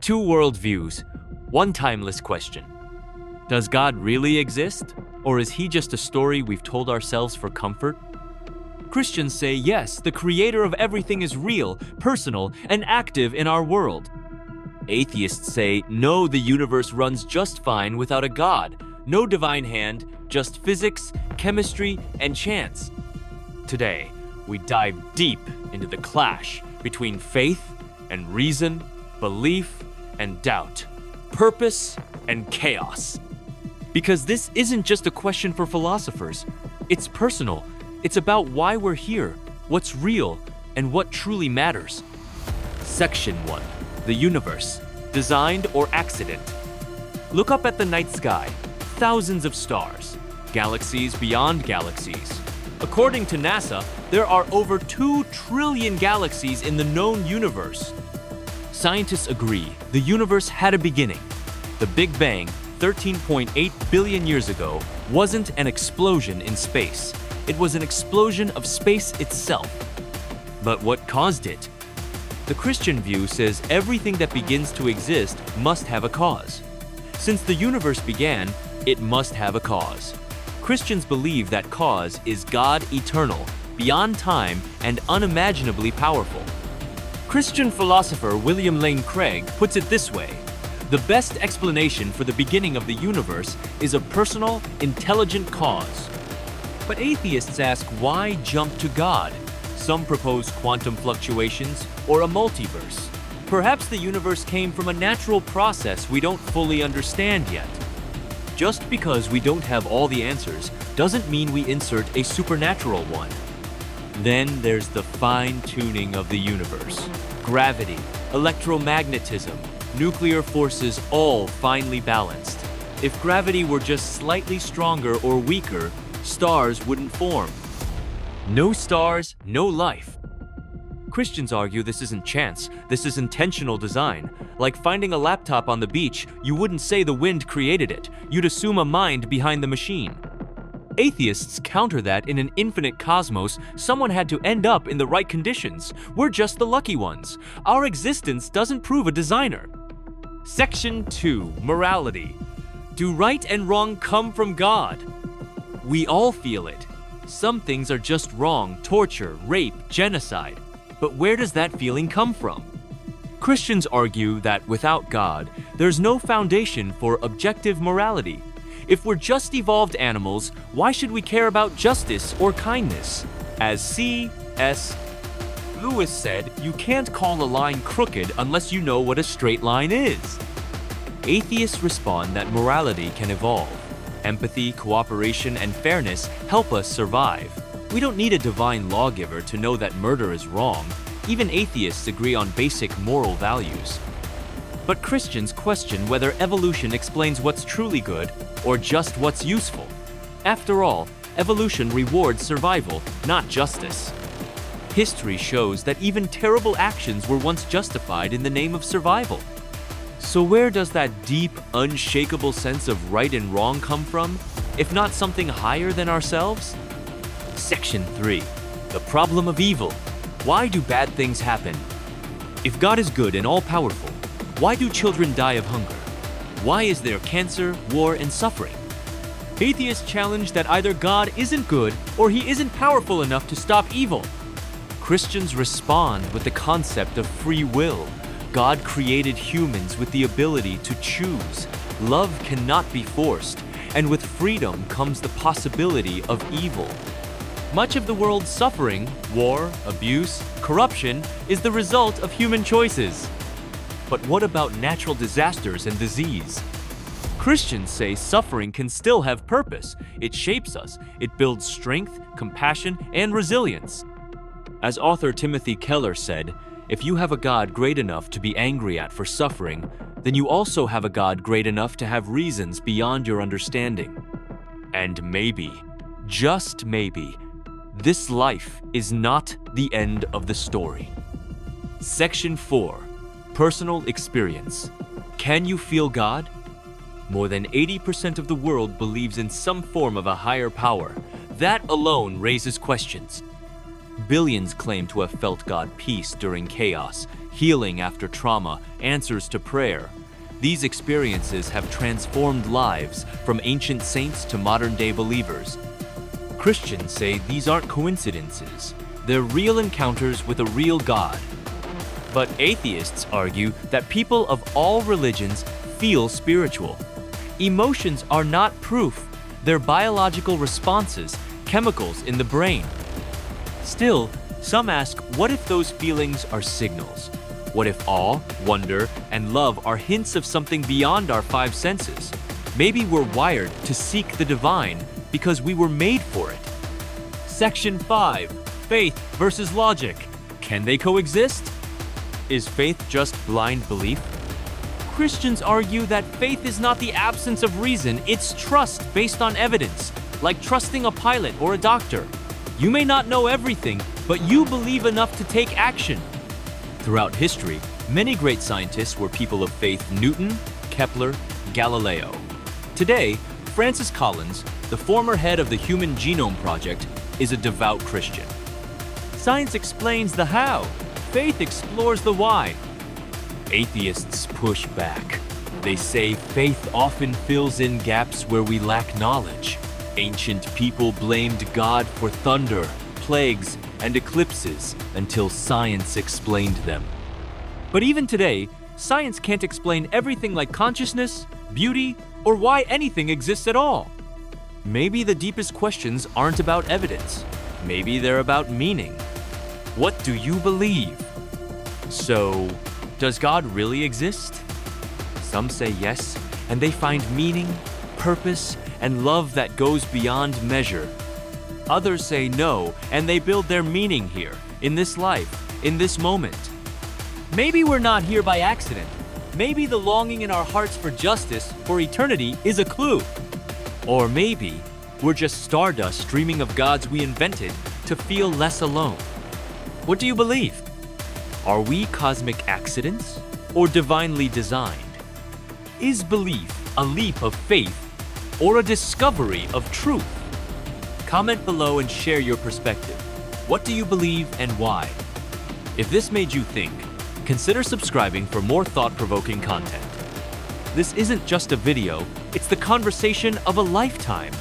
Two worldviews, one timeless question. Does God really exist? Or is he just a story we've told ourselves for comfort? Christians say yes, the creator of everything is real, personal, and active in our world. Atheists say no, the universe runs just fine without a God, no divine hand, just physics, chemistry, and chance. Today, we dive deep into the clash between faith and reason, belief and doubt, purpose and chaos. Because this isn't just a question for philosophers, it's personal. It's about why we're here, what's real, and what truly matters. Section 1. The universe, designed or accident. Look up at the night sky, thousands of stars, galaxies beyond galaxies. According to NASA, there are over 2 trillion galaxies in the known universe. Scientists agree the universe had a beginning. The Big Bang, 13.8 billion years ago, wasn't an explosion in space. It was an explosion of space itself. But what caused it? The Christian view says everything that begins to exist must have a cause. Since the universe began, it must have a cause. Christians believe that cause is God eternal, beyond time, and unimaginably powerful. Christian philosopher William Lane Craig puts it this way: the best explanation for the beginning of the universe is a personal, intelligent cause. But atheists ask, why jump to God? Some propose quantum fluctuations or a multiverse. Perhaps the universe came from a natural process we don't fully understand yet. Just because we don't have all the answers doesn't mean we insert a supernatural one. Then there's the fine-tuning of the universe. Gravity, electromagnetism, nuclear forces, all finely balanced. If gravity were just slightly stronger or weaker, stars wouldn't form. No stars, no life. Christians argue this isn't chance, this is intentional design. Like finding a laptop on the beach, you wouldn't say the wind created it, you'd assume a mind behind the machine. Atheists counter that in an infinite cosmos, someone had to end up in the right conditions. We're just the lucky ones. Our existence doesn't prove a designer. Section 2. Morality. Do right and wrong come from God? We all feel it. Some things are just wrong: torture, rape, genocide. But where does that feeling come from? Christians argue that without God, there's no foundation for objective morality. If we're just evolved animals, why should we care about justice or kindness? As C.S. Lewis said, you can't call a line crooked unless you know what a straight line is. Atheists respond that morality can evolve. Empathy, cooperation, and fairness help us survive. We don't need a divine lawgiver to know that murder is wrong. Even atheists agree on basic moral values. But Christians question whether evolution explains what's truly good or just what's useful. After all, evolution rewards survival, not justice. History shows that even terrible actions were once justified in the name of survival. So where does that deep, unshakable sense of right and wrong come from, if not something higher than ourselves? Section 3. The problem of evil. Why do bad things happen? If God is good and all-powerful, why do children die of hunger? Why is there cancer, war, and suffering? Atheists challenge that either God isn't good or he isn't powerful enough to stop evil. Christians respond with the concept of free will. God created humans with the ability to choose. Love cannot be forced, and with freedom comes the possibility of evil. Much of the world's suffering, war, abuse, corruption, is the result of human choices. But what about natural disasters and disease? Christians say suffering can still have purpose. It shapes us. It builds strength, compassion, and resilience. As author Timothy Keller said, if you have a God great enough to be angry at for suffering, then you also have a God great enough to have reasons beyond your understanding. And maybe, just maybe, this life is not the end of the story. Section 4. Personal experience. Can you feel God? More than 80% of the world believes in some form of a higher power. That alone raises questions. Billions claim to have felt God peace during chaos, healing after trauma, answers to prayer. These experiences have transformed lives from ancient saints to modern-day believers. Christians say these aren't coincidences. They're real encounters with a real God. But atheists argue that people of all religions feel spiritual. Emotions are not proof. They're biological responses, chemicals in the brain. Still, some ask, what if those feelings are signals? What if awe, wonder, and love are hints of something beyond our five senses? Maybe we're wired to seek the divine because we were made for it. Section 5. Faith versus logic. Can they coexist? Is faith just blind belief? Christians argue that faith is not the absence of reason, it's trust based on evidence, like trusting a pilot or a doctor. You may not know everything, but you believe enough to take action. Throughout history, many great scientists were people of faith: Newton, Kepler, Galileo. Today, Francis Collins, the former head of the Human Genome Project, is a devout Christian. Science explains the how. Faith explores the why. Atheists push back. They say faith often fills in gaps where we lack knowledge. Ancient people blamed God for thunder, plagues, and eclipses until science explained them. But even today, science can't explain everything like consciousness, beauty, or why anything exists at all. Maybe the deepest questions aren't about evidence. Maybe they're about meaning. What do you believe? So, does God really exist? Some say yes, and they find meaning, purpose, and love that goes beyond measure. Others say no, and they build their meaning here, in this life, in this moment. Maybe we're not here by accident. Maybe the longing in our hearts for justice, for eternity, is a clue. Or maybe we're just stardust dreaming of gods we invented to feel less alone. What do you believe? Are we cosmic accidents or divinely designed? Is belief a leap of faith or a discovery of truth? Comment below and share your perspective. What do you believe and why? If this made you think, consider subscribing for more thought-provoking content. This isn't just a video, it's the conversation of a lifetime.